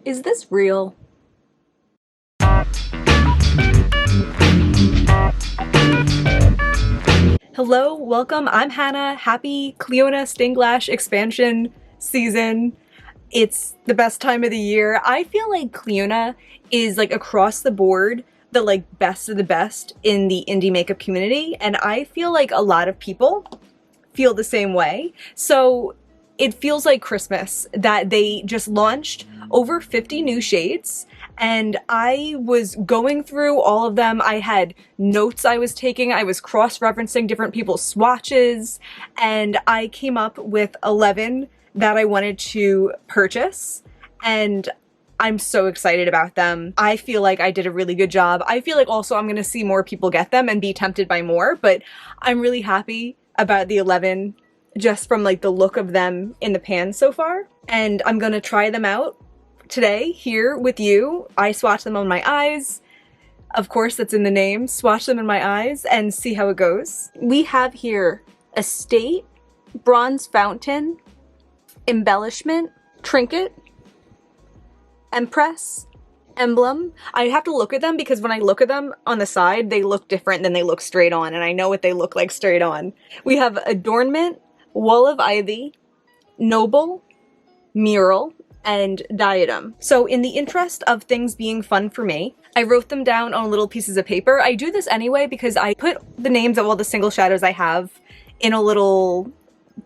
Is this real? Hello, welcome, I'm Hannah. Happy Clionadh Stained Glass expansion season. It's the best time of the year. I feel like Clionadh is like across the board the like best of the best in the indie makeup community, and I feel like a lot of people feel the same way. So it feels like Christmas that they just launched over 50 new shades, and I was going through all of them. I had notes I was taking, I was cross-referencing different people's swatches, and I came up with 11 that I wanted to purchase, and I'm so excited about them. I feel like I did a really good job. I feel like also I'm gonna see more people get them and be tempted by more, but I'm really happy about the 11 just from like the look of them in the pan so far. And I'm gonna try them out today here with you. I swatch them on my eyes. Of course, that's in the name. Swatch them in my eyes and see how it goes. We have here Estate, Bronze Fountain, Embellishment, Trinket, Empress, Emblem. I have to look at them because when I look at them on the side, they look different than they look straight on, and I know what they look like straight on. We have Adornment, Wall of Ivy, Noble, Mural, and Diadem. So in the interest of things being fun for me, I wrote them down on little pieces of paper. I do this anyway because I put the names of all the single shadows I have in a little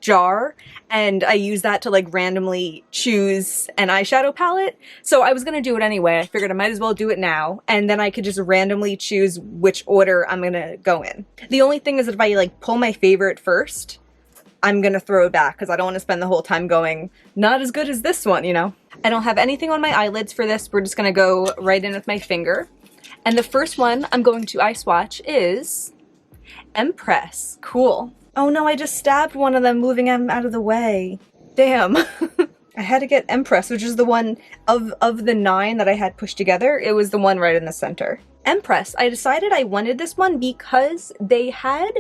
jar, and I use that to like randomly choose an eyeshadow palette. So I was gonna do it anyway. I figured I might as well do it now, and then I could just randomly choose which order I'm gonna go in. The only thing is that if I like pull my favorite first, I'm gonna throw it back because I don't want to spend the whole time going, not as good as this one, you know? I don't have anything on my eyelids for this. We're just gonna go right in with my finger. And the first one I'm going to eye swatch is Empress. Cool. Oh no, I just stabbed one of them, moving them out of the way. Damn. I had to get Empress, which is the one of the 9 that I had pushed together. It was the one right in the center. Empress, I decided I wanted this one because they had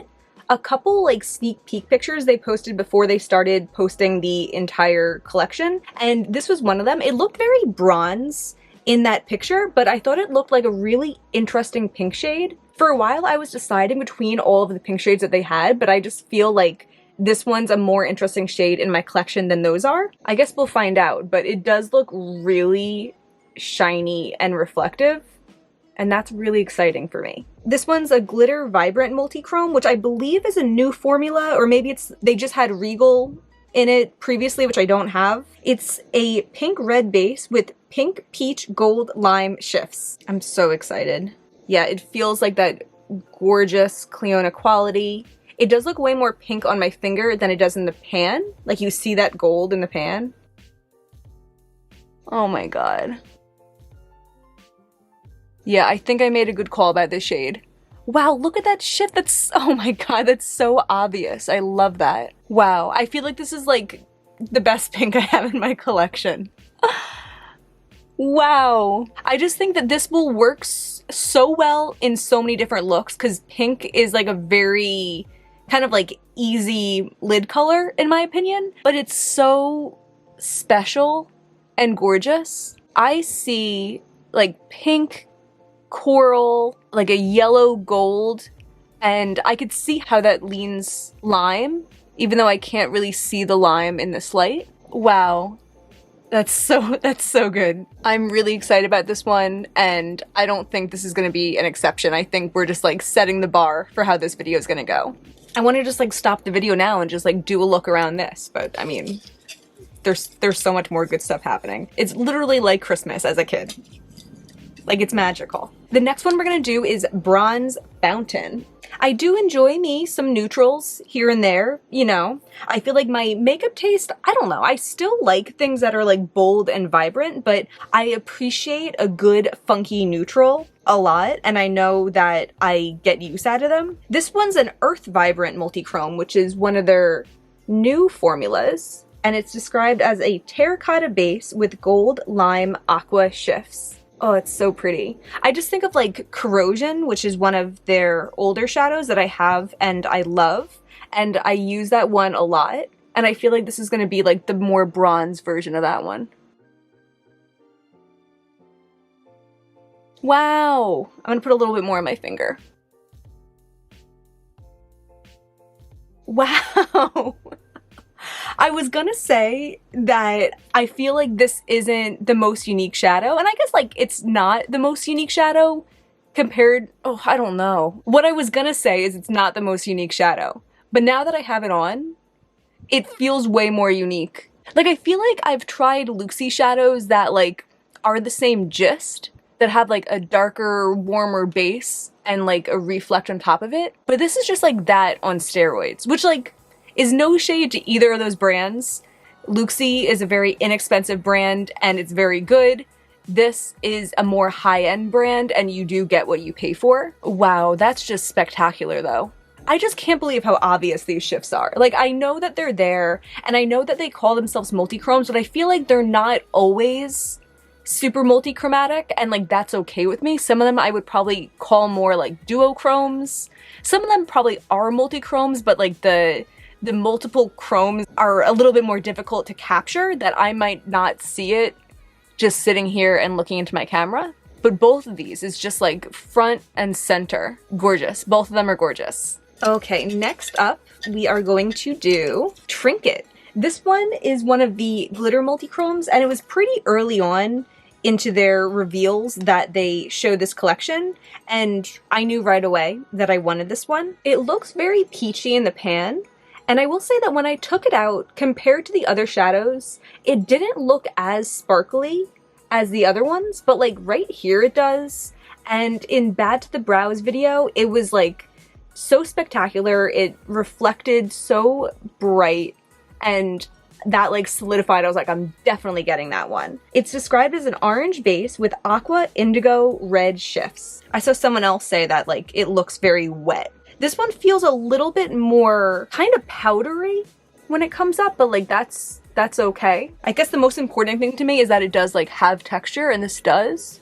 a couple like sneak peek pictures they posted before they started posting the entire collection, and this was one of them. It looked very bronze in that picture, but I thought it looked like a really interesting pink shade. For a while I was deciding between all of the pink shades that they had, but I just feel like this one's a more interesting shade in my collection than those are. I guess we'll find out, but it does look really shiny and reflective, and that's really exciting for me. This one's a Glitter Vibrant Multichrome, which I believe is a new formula, or maybe they just had Regal in it previously, which I don't have. It's a pink red base with pink peach gold lime shifts. I'm so excited. Yeah, it feels like that gorgeous Clionadh quality. It does look way more pink on my finger than it does in the pan. Like you see that gold in the pan. Oh my god. Yeah, I think I made a good call about this shade. Wow, look at that shift. That's, oh my god, that's so obvious. I love that. Wow, I feel like this is like the best pink I have in my collection. Wow. I just think that this will work so well in so many different looks because pink is like a very kind of like easy lid color in my opinion, but it's so special and gorgeous. I see like pink, coral, like a yellow gold, and I could see how that leans lime, even though I can't really see the lime in this light. Wow. That's so good. I'm really excited about this one, and I don't think this is gonna be an exception. I think we're just like setting the bar for how this video is gonna go. I want to just like stop the video now and just like do a look around this, but I mean, there's so much more good stuff happening. It's literally like Christmas as a kid. Like, it's magical. The next one we're gonna do is Bronze Fountain. I do enjoy me some neutrals here and there, you know. I feel like my makeup taste, I don't know, I still like things that are like bold and vibrant, but I appreciate a good funky neutral a lot, and I know that I get use out of them. This one's an Earth Vibrant Multichrome, which is one of their new formulas, and it's described as a terracotta base with gold lime aqua shifts. Oh, it's so pretty. I just think of like Corrosion, which is one of their older shadows that I have and I love, and I use that one a lot, and I feel like this is going to be like the more bronze version of that one. Wow. I'm gonna put a little bit more on my finger. Wow. I was gonna say that I feel like this isn't the most unique shadow, and I guess like it's not the most unique shadow compared, oh, I don't know. What I was gonna say is it's not the most unique shadow, but now that I have it on, it feels way more unique. Like I feel like I've tried Luxie shadows that like are the same gist, that have like a darker, warmer base and like a reflect on top of it, but this is just like that on steroids, which like is no shade to either of those brands. Luxie is a very inexpensive brand and it's very good. This is a more high-end brand and you do get what you pay for. Wow, that's just spectacular though. I just can't believe how obvious these shifts are. Like, I know that they're there and I know that they call themselves multichromes, but I feel like they're not always super multichromatic, and like that's okay with me. Some of them I would probably call more like duochromes. Some of them probably are multichromes, but like the multiple chromes are a little bit more difficult to capture, that I might not see it just sitting here and looking into my camera. But both of these is just like front and center. Gorgeous. Both of them are gorgeous. Okay, next up we are going to do Trinket. This one is one of the glitter multichromes, and it was pretty early on into their reveals that they showed this collection, and I knew right away that I wanted this one. It looks very peachy in the pan, and I will say that when I took it out, compared to the other shadows, it didn't look as sparkly as the other ones, but like right here it does, and in Bad to the Brows video, it was like so spectacular, it reflected so bright, and that like solidified. I was like, I'm definitely getting that one. It's described as an orange base with aqua, indigo, red shifts. I saw someone else say that like it looks very wet. This one feels a little bit more kind of powdery when it comes up, but like that's okay. I guess the most important thing to me is that it does like have texture, and this does.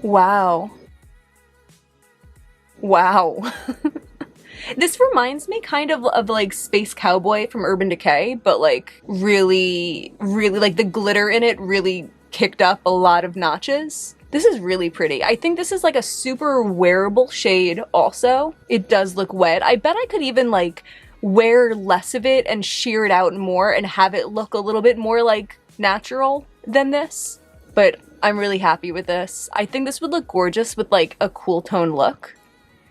Wow. Wow. This reminds me kind of like Space Cowboy from Urban Decay, but like really like the glitter in it really kicked up a lot of notches. This is really pretty. I think this is like a super wearable shade also. It does look wet. I bet I could even like wear less of it and sheer it out more and have it look a little bit more like natural than this. But I'm really happy with this. I think this would look gorgeous with like a cool tone look,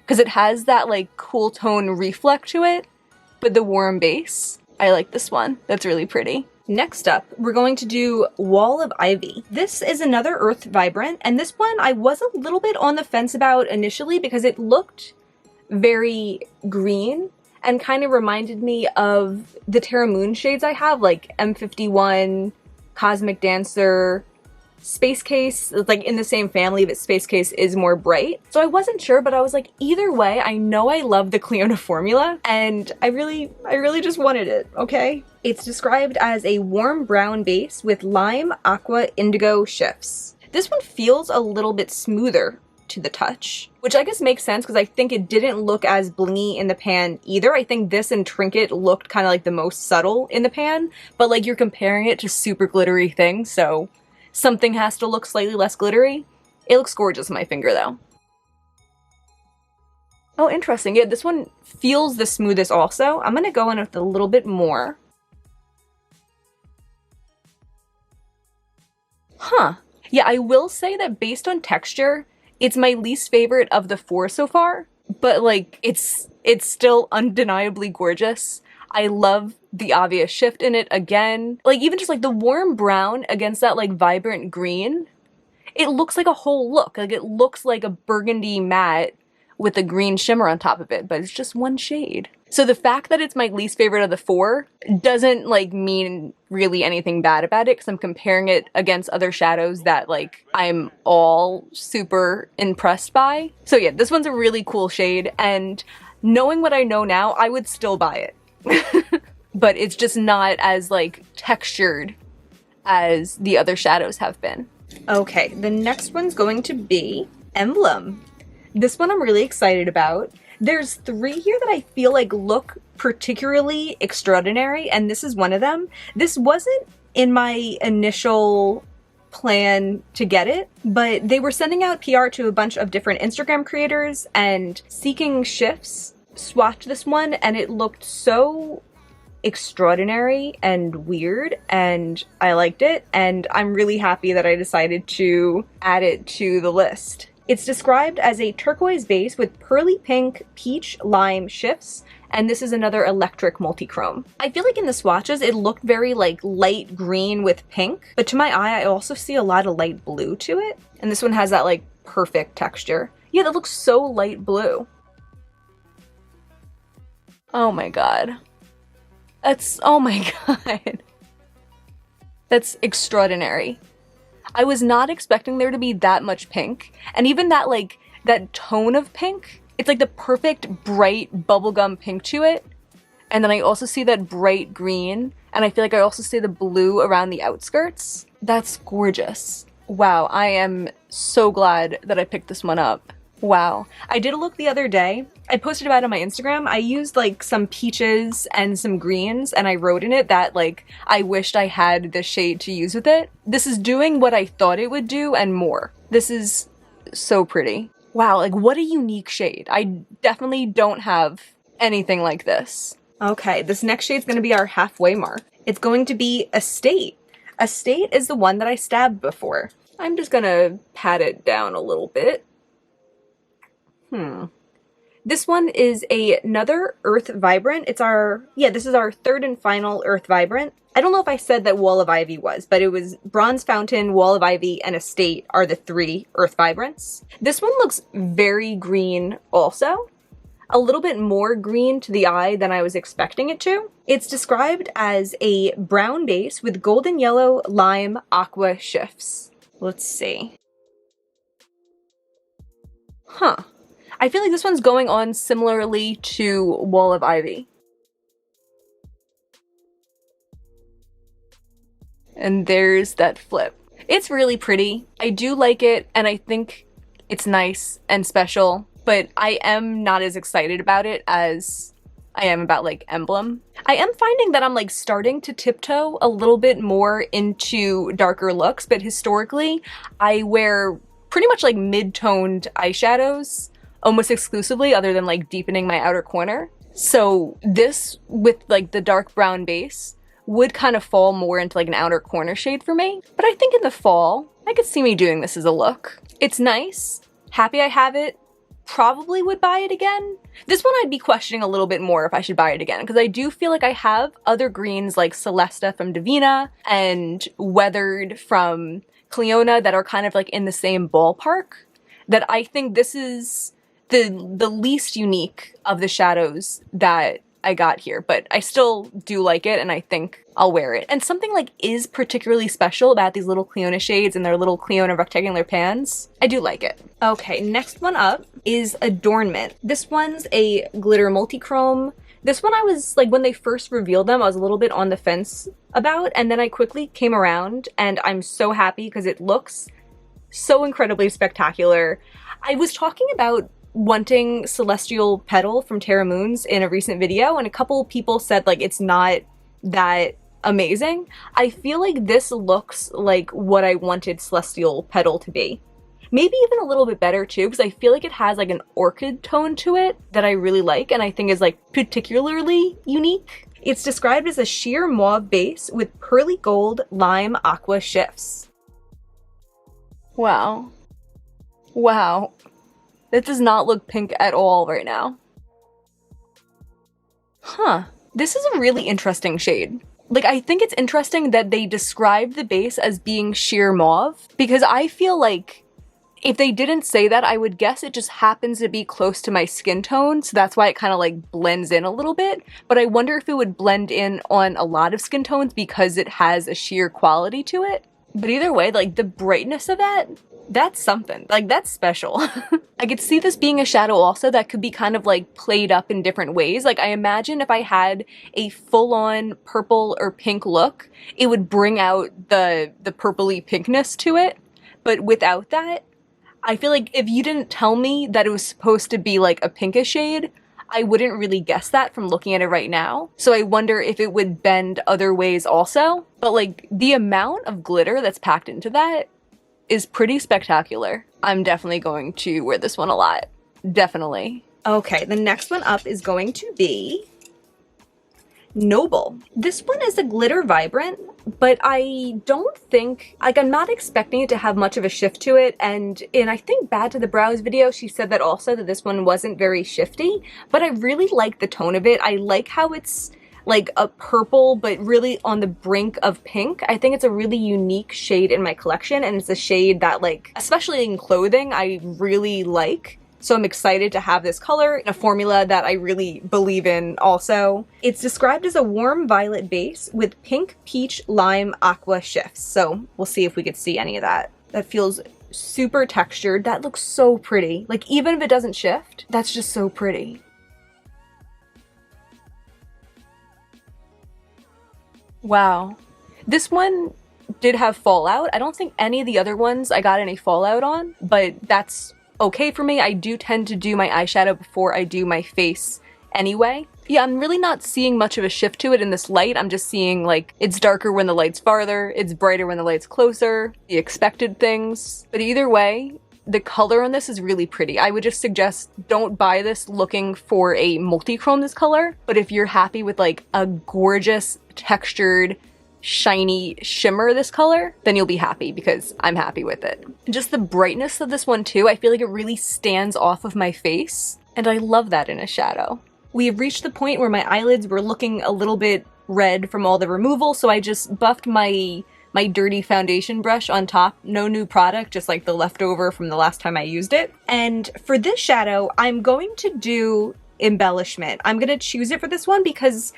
because it has that like cool tone reflect to it, but the warm base. I like this one. That's really pretty. Next up, we're going to do Wall of Ivy. This is another Earth Vibrant, and this one I was a little bit on the fence about initially because it looked very green and kind of reminded me of the Terra Moon shades I have, like M51, Cosmic Dancer, Space Case. It's like in the same family, but Space Case is more bright. So I wasn't sure, but I was like, either way, I know I love the Clionadh formula, and I really just wanted it, okay? It's described as a warm brown base with lime, aqua, indigo shifts. This one feels a little bit smoother to the touch, which I guess makes sense because I think it didn't look as blingy in the pan either. I think this and Trinket looked kind of like the most subtle in the pan, but like you're comparing it to super glittery things, so something has to look slightly less glittery. It looks gorgeous on my finger though. Oh, interesting. Yeah, this one feels the smoothest also. I'm gonna go in with a little bit more. Huh. Yeah, I will say that based on texture, it's my least favorite of the four so far, but like it's still undeniably gorgeous. I love the obvious shift in it again. Like even just like the warm brown against that like vibrant green, it looks like a whole look. Like it looks like a burgundy matte with a green shimmer on top of it, but it's just one shade. So the fact that it's my least favorite of the four doesn't like mean really anything bad about it, because I'm comparing it against other shadows that like I'm all super impressed by. So yeah, this one's a really cool shade, and knowing what I know now, I would still buy it. But it's just not as like textured as the other shadows have been. Okay, the next one's going to be Emblem. This one I'm really excited about. There's three here that I feel like look particularly extraordinary, and this is one of them. This wasn't in my initial plan to get it, but they were sending out PR to a bunch of different Instagram creators, and Seeking Shifts swatched this one, and it looked so extraordinary and weird, and I liked it, and I'm really happy that I decided to add it to the list. It's described as a turquoise base with pearly pink, peach, lime shifts, and this is another electric multichrome. I feel like in the swatches it looked very like light green with pink, but to my eye I also see a lot of light blue to it, and this one has that like perfect texture. Yeah, that looks so light blue. Oh my god. Oh my god. That's extraordinary. I was not expecting there to be that much pink, and even that like, that tone of pink, it's like the perfect bright bubblegum pink to it, and then I also see that bright green, and I feel like I also see the blue around the outskirts. That's gorgeous. Wow, I am so glad that I picked this one up. Wow. I did a look the other day. I posted about it on my Instagram. I used like some peaches and some greens, and I wrote in it that like I wished I had this shade to use with it. This is doing what I thought it would do and more. This is so pretty. Wow, like what a unique shade. I definitely don't have anything like this. Okay, this next shade is going to be our halfway mark. It's going to be Estate. Estate is the one that I stabbed before. I'm just gonna pat it down a little bit. This one is another Earth Vibrant. This is our third and final Earth Vibrant. I don't know if I said that Wall of Ivy was, but it was Bronze Fountain, Wall of Ivy, and Estate are the 3 Earth Vibrants. This one looks very green also. A little bit more green to the eye than I was expecting it to. It's described as a brown base with golden yellow, lime, aqua shifts. Let's see. Huh. I feel like this one's going on similarly to Wall of Ivy. And there's that flip. It's really pretty. I do like it, and I think it's nice and special, but I am not as excited about it as I am about like Emblem. I am finding that I'm like starting to tiptoe a little bit more into darker looks, but historically I wear pretty much like mid-toned eyeshadows almost exclusively, other than like deepening my outer corner. So this with like the dark brown base would kind of fall more into like an outer corner shade for me. But I think in the fall, I could see me doing this as a look. It's nice. Happy I have it. Probably would buy it again. This one I'd be questioning a little bit more if I should buy it again, because I do feel like I have other greens like Celesta from Divina and Weathered from Clionadh that are kind of like in the same ballpark, that I think this is the least unique of the shadows that I got here, but I still do like it and I think I'll wear it. And something like is particularly special about these little Clionadh shades and their little Clionadh rectangular pans. I do like it. Okay, next one up is Adornment. This one's a glitter multichrome. This one I was like, when they first revealed them, I was a little bit on the fence about, and then I quickly came around and I'm so happy because it looks so incredibly spectacular. I was talking about wanting Celestial Petal from Terra Moons in a recent video, and a couple people said like it's not that amazing. I feel like this looks like what I wanted Celestial Petal to be. Maybe even a little bit better too, because I feel like it has like an orchid tone to it that I really like and I think is like particularly unique. It's described as a sheer mauve base with pearly gold lime aqua shifts. Wow. Wow. That does not look pink at all right now. Huh. This is a really interesting shade. Like, I think it's interesting that they describe the base as being sheer mauve, because I feel like if they didn't say that, I would guess it just happens to be close to my skin tone, so that's why it kind of like blends in a little bit. But I wonder if it would blend in on a lot of skin tones because it has a sheer quality to it. But either way, like the brightness of that, that's something. Like, that's special. I could see this being a shadow also that could be kind of like played up in different ways. Like, I imagine if I had a full-on purple or pink look, it would bring out the purpley pinkness to it. But without that, I feel like if you didn't tell me that it was supposed to be like a pinkish shade, I wouldn't really guess that from looking at it right now. So I wonder if it would bend other ways also. But like the amount of glitter that's packed into that is pretty spectacular. I'm definitely going to wear this one a lot. Definitely. Okay, the next one up is going to be Noble. This one is a glitter vibrant, but I don't think, like, I'm not expecting it to have much of a shift to it, and in I think Bad to the Brows video, she said that also that this one wasn't very shifty, but I really like the tone of it. I like how it's like a purple, but really on the brink of pink. I think it's a really unique shade in my collection, and it's a shade that, like, especially in clothing, I really like. So I'm excited to have this color in a formula that I really believe in also. It's described as a warm violet base with pink, peach, lime, aqua shifts. So we'll see if we could see any of that. That feels super textured. That looks so pretty. Like, even if it doesn't shift, that's just so pretty. Wow. This one did have fallout. I don't think any of the other ones I got any fallout on, but that's okay for me. I do tend to do my eyeshadow before I do my face anyway. Yeah, I'm really not seeing much of a shift to it in this light. I'm just seeing, like, it's darker when the light's farther, it's brighter when the light's closer, the expected things. But either way, the color on this is really pretty. I would just suggest don't buy this looking for a multi-chrome this color, but if you're happy with like a gorgeous textured shiny shimmer this color, then you'll be happy, because I'm happy with it. Just the brightness of this one too, I feel like it really stands off of my face, and I love that in a shadow. We have reached the point where my eyelids were looking a little bit red from all the removal, so I just buffed my dirty foundation brush on top. No new product, just like the leftover from the last time I used it. And for this shadow, I'm going to do Embellishment. I'm gonna choose it for this one because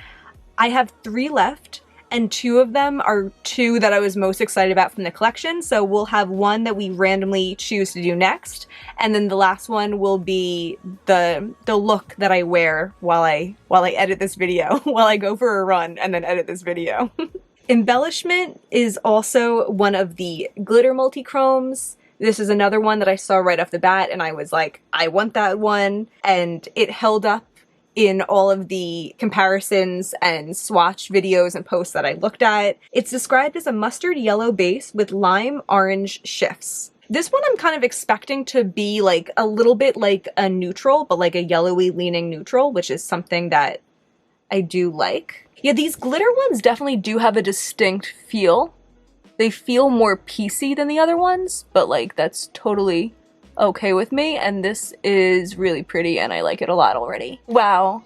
I have 3 left, and 2 of them are 2 that I was most excited about from the collection. So we'll have one that we randomly choose to do next, and then the last one will be the look that I wear while I edit this video, while I go for a run and then edit this video. Embellishment is also one of the glitter multichromes. This is another one that I saw right off the bat, and I was like, I want that one, and it held up in all of the comparisons and swatch videos and posts that I looked at. It's described as a mustard yellow base with lime orange shifts. This one I'm kind of expecting to be like a little bit like a neutral, but like a yellowy leaning neutral, which is something that I do like. Yeah, these glitter ones definitely do have a distinct feel. They feel more piecey than the other ones, but like that's totally okay with me, and this is really pretty and I like it a lot already. Wow.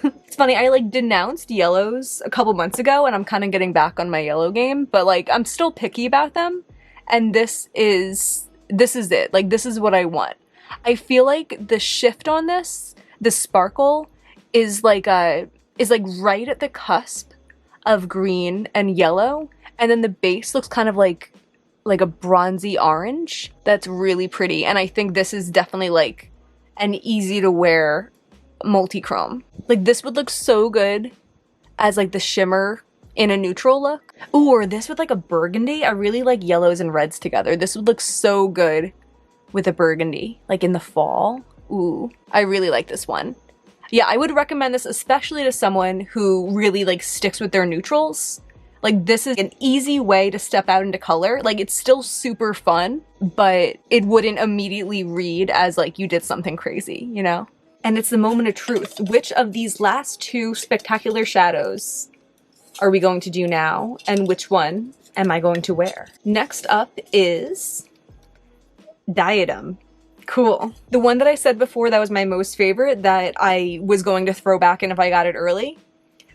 It's funny, I like denounced yellows a couple months ago and I'm kind of getting back on my yellow game, but like I'm still picky about them, and this is it. Like, this is what I want. I feel like the shift on this, the sparkle, is like right at the cusp of green and yellow, and then the base looks kind of like a bronzy orange. That's really pretty, and I think this is definitely like an easy to wear multi-chrome. Like, this would look so good as like the shimmer in a neutral look. Ooh, or this with like a burgundy. I really like yellows and reds together. This would look so good with a burgundy, like in the fall. Ooh, I really like this one. Yeah, I would recommend this especially to someone who really like sticks with their neutrals. Like, this is an easy way to step out into color. Like, it's still super fun, but it wouldn't immediately read as like you did something crazy, you know? And it's the moment of truth. Which of these last 2 spectacular shadows are we going to do now? And which one am I going to wear? Next up is Diadem. Cool. The one that I said before that was my most favorite that I was going to throw back in if I got it early.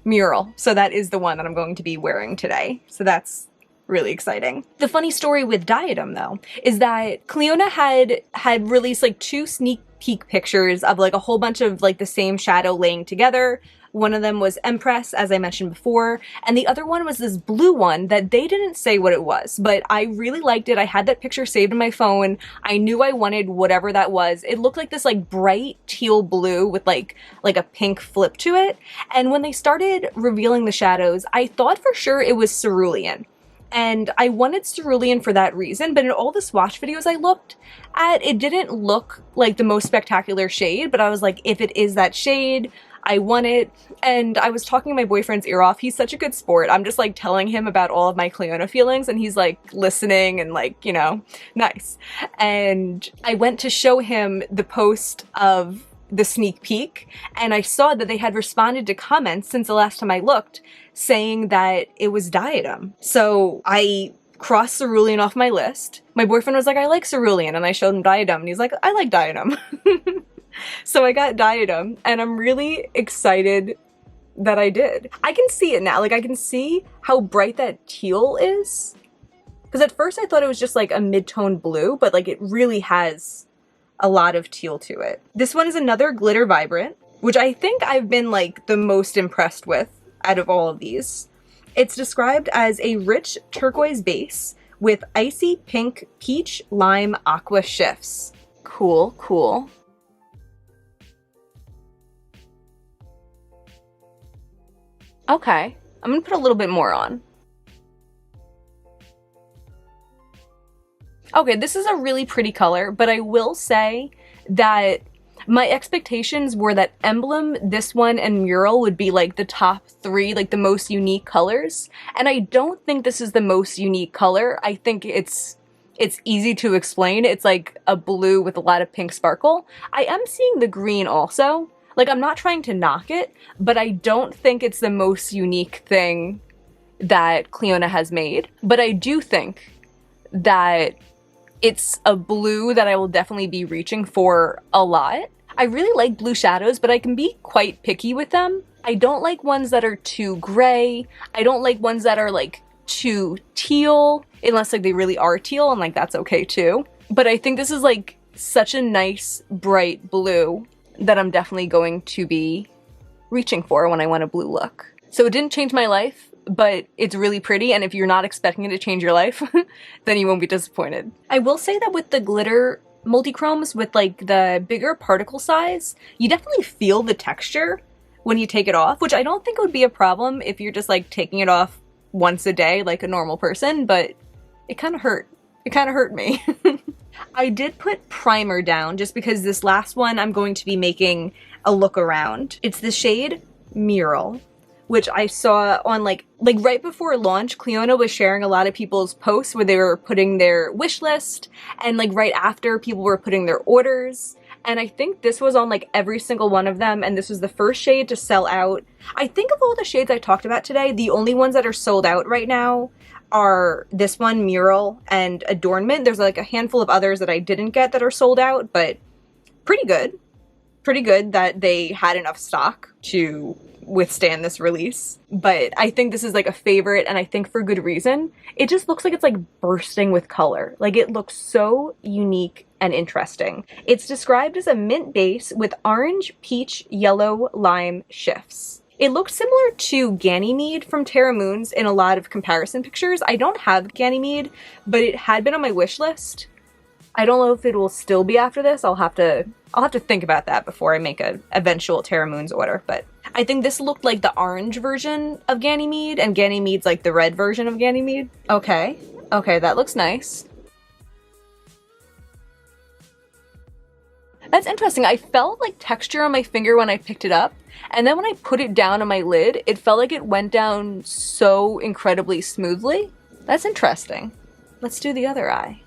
Mural. So that is the one that I'm going to be wearing today. So that's really exciting. The funny story with Diadem though is that Clionadh had released like 2 sneak peek pictures of like a whole bunch of like the same shadow laying together. One of them was Empress, as I mentioned before, and the other one was this blue one that they didn't say what it was, but I really liked it. I had that picture saved in my phone. I knew I wanted whatever that was. It looked like this like bright teal blue with like a pink flip to it. And when they started revealing the shadows, I thought for sure it was cerulean. And I wanted cerulean for that reason, but in all the swatch videos I looked at, it didn't look like the most spectacular shade, but I was like, if it is that shade, I want it. And I was talking my boyfriend's ear off. He's such a good sport. I'm just like telling him about all of my Clionadh feelings, and he's like listening and like, you know, nice. And I went to show him the post of the sneak peek, and I saw that they had responded to comments since the last time I looked saying that it was Diadem. So I crossed cerulean off my list. My boyfriend was like, I like cerulean, and I showed him Diadem, and he's like, I like Diadem. So I got Diadem, and I'm really excited that I did. I can see it now. Like, I can see how bright that teal is. Because at first I thought it was just like a mid-tone blue, but like it really has a lot of teal to it. This one is another glitter vibrant, which I think I've been like the most impressed with out of all of these. It's described as a rich turquoise base with icy pink peach lime aqua shifts. Cool, cool. Okay, I'm gonna put a little bit more on. Okay, this is a really pretty color, but I will say that my expectations were that Emblem, this one, and Mural would be like the top three, like the most unique colors. And I don't think this is the most unique color. I think it's easy to explain. It's like a blue with a lot of pink sparkle. I am seeing the green also. Like, I'm not trying to knock it, but I don't think it's the most unique thing that Clionadh has made. But I do think that it's a blue that I will definitely be reaching for a lot. I really like blue shadows, but I can be quite picky with them. I don't like ones that are too gray. I don't like ones that are like too teal, unless like they really are teal, and like that's okay too. But I think this is like such a nice bright blue that I'm definitely going to be reaching for when I want a blue look. So it didn't change my life, but it's really pretty, and if you're not expecting it to change your life, then you won't be disappointed. I will say that with the glitter multichromes, with like the bigger particle size, you definitely feel the texture when you take it off, which I don't think would be a problem if you're just like taking it off once a day like a normal person, but it kind of hurt. It kind of hurt me. I did put primer down just because this last one I'm going to be making a look around. It's the shade Mural, which I saw on like right before launch. Clionadh was sharing a lot of people's posts where they were putting their wish list, and like right after people were putting their orders. And I think this was on like every single one of them, and this was the first shade to sell out. I think of all the shades I talked about today, the only ones that are sold out right now are this one, Mural, and Adornment. There's like a handful of others that I didn't get that are sold out, but pretty good. Pretty good that they had enough stock to withstand this release. But I think this is like a favorite, and I think for good reason. It just looks like it's like bursting with color. Like, it looks so unique and interesting. It's described as a mint base with orange, peach, yellow, lime shifts. It looks similar to Ganymede from Terra Moons in a lot of comparison pictures. I don't have Ganymede, but it had been on my wish list. I don't know if it will still be after this. I'll have to think about that before I make an eventual Terra Moons order, but I think this looked like the orange version of Ganymede, and Ganymede's like the red version of Ganymede. Okay, that looks nice. That's interesting. I felt like texture on my finger when I picked it up, and then when I put it down on my lid, it felt like it went down so incredibly smoothly. That's interesting. Let's do the other eye.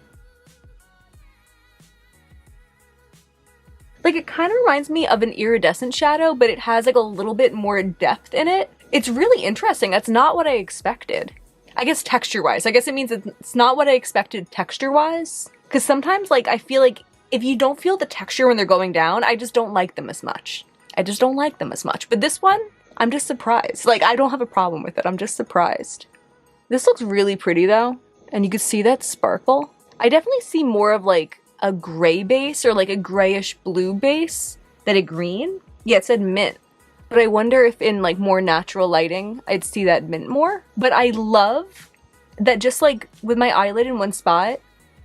Like, it kind of reminds me of an iridescent shadow, but it has like a little bit more depth in it. It's really interesting. That's not what I expected. I guess texture-wise. I guess it means it's not what I expected texture-wise. Because sometimes, like, I feel like if you don't feel the texture when they're going down, I just don't like them as much. I just don't like them as much. But this one, I'm just surprised. Like, I don't have a problem with it. I'm just surprised. This looks really pretty, though. And you can see that sparkle. I definitely see more of, like, a gray base or, like, a grayish blue base than a green. Yeah, it said mint. But I wonder if in, like, more natural lighting, I'd see that mint more. But I love that just, like, with my eyelid in one spot,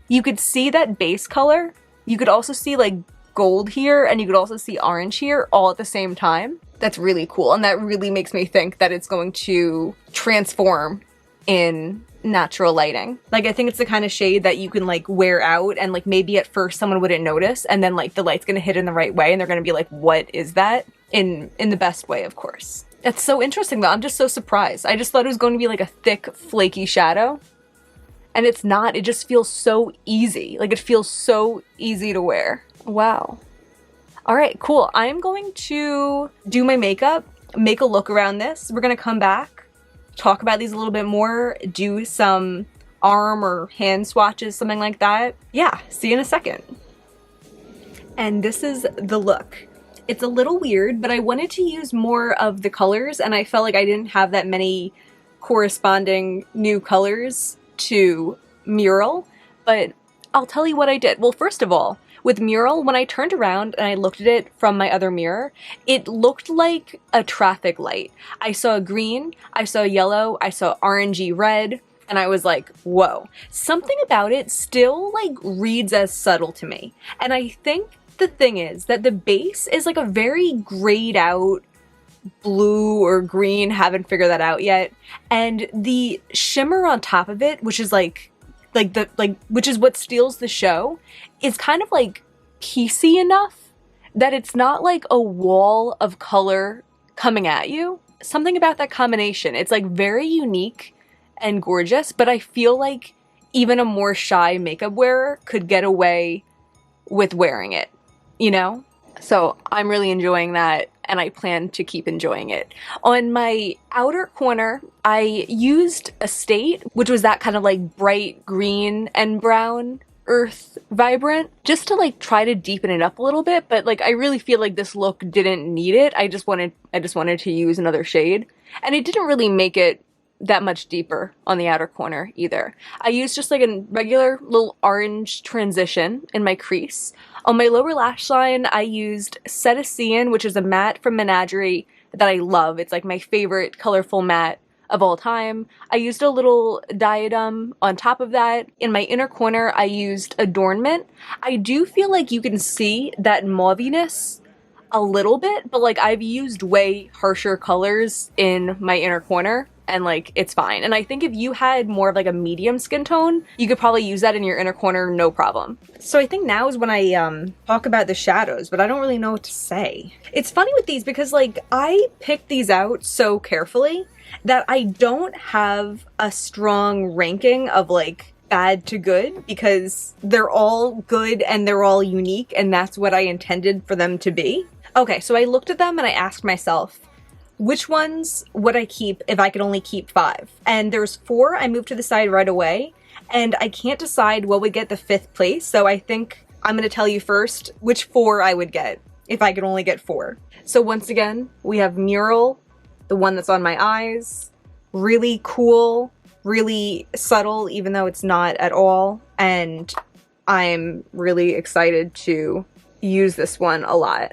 you could see that base color. You could also see, like, gold here, and you could also see orange here all at the same time. That's really cool, and that really makes me think that it's going to transform in natural lighting. Like, I think it's the kind of shade that you can like wear out and like maybe at first someone wouldn't notice, and then like the light's gonna hit in the right way and they're gonna be like, what is that? In the best way, of course. That's so interesting though. I'm just so surprised. I just thought it was going to be like a thick, flaky shadow. And it's not. It just feels so easy. Like, it feels so easy to wear. Wow. All right, cool. I'm going to do my makeup, make a look around this. We're gonna come back, talk about these a little bit more, do some arm or hand swatches, something like that. Yeah, see you in a second. And this is the look. It's a little weird, but I wanted to use more of the colors, and I felt like I didn't have that many corresponding new colors to Mural, but I'll tell you what I did. Well, first of all, with Mural, when I turned around and I looked at it from my other mirror, it looked like a traffic light. I saw green, I saw yellow, I saw orangey red, and I was like, whoa. Something about it still like reads as subtle to me. And I think the thing is that the base is like a very grayed out blue or green, haven't figured that out yet. And the shimmer on top of it, which is which is what steals the show, is kind of like piecey enough that it's not like a wall of color coming at you. Something about that combination, it's like very unique and gorgeous, but I feel like even a more shy makeup wearer could get away with wearing it, you know? So I'm really enjoying that, and I plan to keep enjoying it. On my outer corner, I used Estate, which was that kind of like bright green and brown earth vibrant, just to like try to deepen it up a little bit, but like I really feel like this look didn't need it. I just wanted to use another shade, and it didn't really make it that much deeper on the outer corner either. I used just like a regular little orange transition in my crease. On my lower lash line, I used Cetacean, which is a matte from Menagerie that I love. It's like my favorite colorful matte of all time. I used a little Diadum on top of that. In my inner corner, I used Adornment. I do feel like you can see that mauviness a little bit, but like I've used way harsher colors in my inner corner, and like it's fine. And I think if you had more of like a medium skin tone, you could probably use that in your inner corner, no problem. So I think now is when I talk about the shadows, but I don't really know what to say. It's funny with these because like I picked these out so carefully that I don't have a strong ranking of like bad to good, because they're all good and they're all unique, and that's what I intended for them to be. Okay, so I looked at them and I asked myself, which ones would I keep if I could only keep 5? And there's 4 I moved to the side right away, and I can't decide what would get the 5th place, so I think I'm gonna tell you first which 4 I would get if I could only get 4. So once again, we have Mural, the one that's on my eyes, really cool, really subtle, even though it's not at all, and I'm really excited to use this one a lot.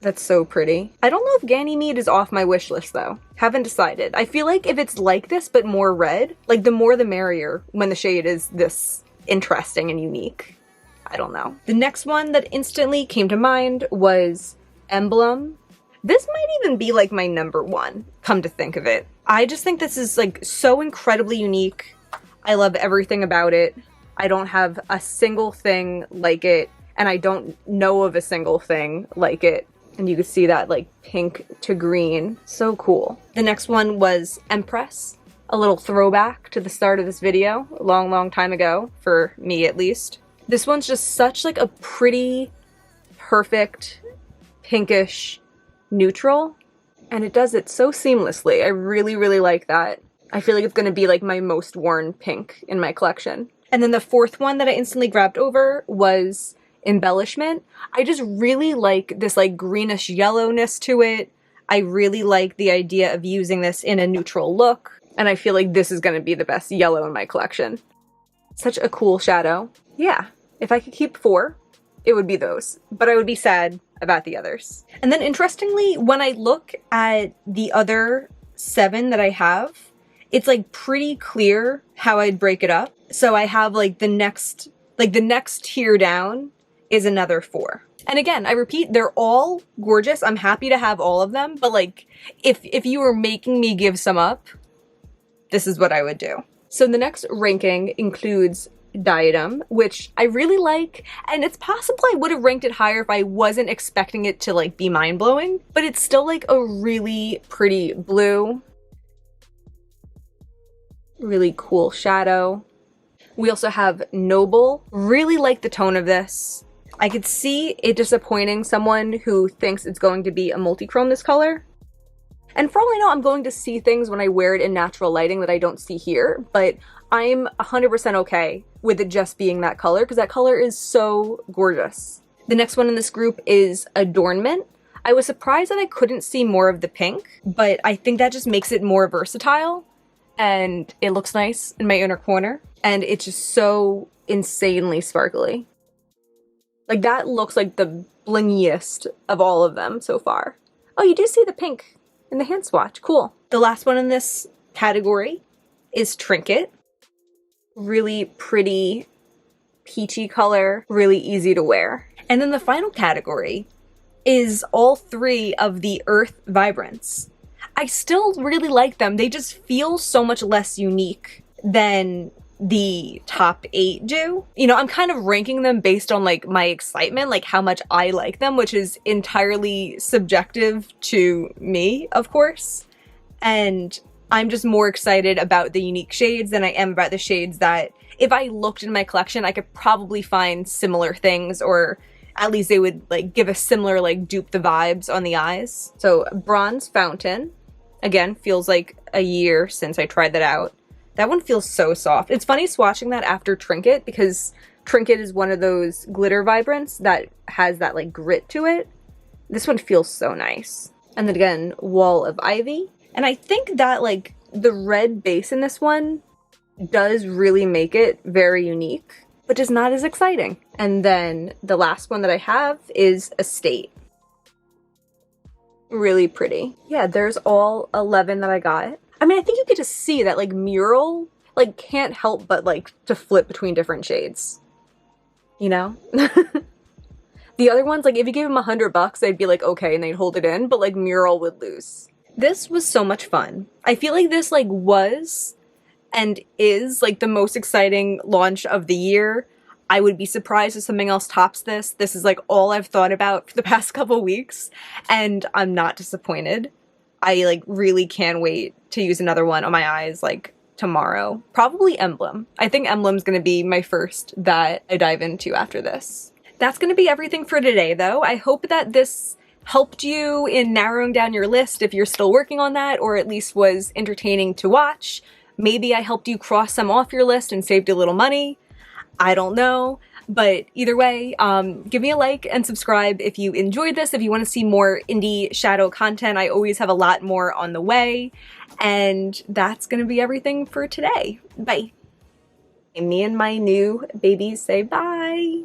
That's so pretty. I don't know if Ganymede is off my wish list though. Haven't decided. I feel like if it's like this but more red, like the more the merrier when the shade is this interesting and unique. I don't know. The next one that instantly came to mind was Emblem. This might even be like my number 1, come to think of it. I just think this is like so incredibly unique. I love everything about it. I don't have a single thing like it, and I don't know of a single thing like it. And you could see that like pink to green. So cool. The next one was Empress. A little throwback to the start of this video, a long, long time ago, for me at least. This one's just such like a pretty, perfect, pinkish neutral. And it does it so seamlessly. I really, really like that. I feel like it's gonna be like my most worn pink in my collection. And then the 4th one that I instantly grabbed over was Embellishment. I just really like this like greenish yellowness to it. I really like the idea of using this in a neutral look, and I feel like this is gonna be the best yellow in my collection. Such a cool shadow. Yeah, if I could keep 4, it would be those, but I would be sad about the others. And then interestingly, when I look at the other 7 that I have, it's like pretty clear how I'd break it up. So I have like the next tier down is another 4. And again, I repeat, they're all gorgeous. I'm happy to have all of them, but like if you were making me give some up, this is what I would do. So the next ranking includes Diadem, which I really like, and it's possible I would have ranked it higher if I wasn't expecting it to like be mind-blowing, but it's still like a really pretty blue. Really cool shadow. We also have Noble. Really like the tone of this. I could see it disappointing someone who thinks it's going to be a multi-chrome this color. And for all I know, I'm going to see things when I wear it in natural lighting that I don't see here, but I'm 100% okay with it just being that color because that color is so gorgeous. The next one in this group is Adornment. I was surprised that I couldn't see more of the pink, but I think that just makes it more versatile and it looks nice in my inner corner and it's just so insanely sparkly. Like that looks like the blingiest of all of them so far. Oh, you do see the pink in the hand swatch, cool. The last one in this category is Trinket. Really pretty peachy color, really easy to wear. And then the final category is all three of the Earth Vibrants. I still really like them. They just feel so much less unique than the top 8 do. You know, I'm kind of ranking them based on like my excitement, like how much I like them, which is entirely subjective to me, of course. And I'm just more excited about the unique shades than I am about the shades that if I looked in my collection, I could probably find similar things, or at least they would like give a similar like dupe the vibes on the eyes. So Bronze Fountain, again, feels like a year since I tried that out. That one feels so soft. It's funny swatching that after Trinket because Trinket is one of those glitter vibrants that has that like grit to it. This one feels so nice. And then again, Wall of Ivy. And I think that like the red base in this one does really make it very unique, but just not as exciting. And then the last one that I have is Estate. Really pretty. Yeah, there's all 11 that I got. I mean, I think you get to see that like Mural like can't help but like to flip between different shades, you know? The other ones, like if you gave them $100, they'd be like, okay, and they'd hold it in, but like Mural would lose. This was so much fun. I feel like this like was and is like the most exciting launch of the year. I would be surprised if something else tops this. This is like all I've thought about for the past couple weeks and I'm not disappointed. I like really can't wait to use another one on my eyes like tomorrow. Probably Emblem. I think Emblem's gonna be my first that I dive into after this. That's gonna be everything for today though. I hope that this helped you in narrowing down your list if you're still working on that, or at least was entertaining to watch. Maybe I helped you cross some off your list and saved a little money. I don't know. But either way, give me a like and subscribe if you enjoyed this. If you want to see more indie shadow content, I always have a lot more on the way. And that's going to be everything for today. Bye. Me and my new babies say bye.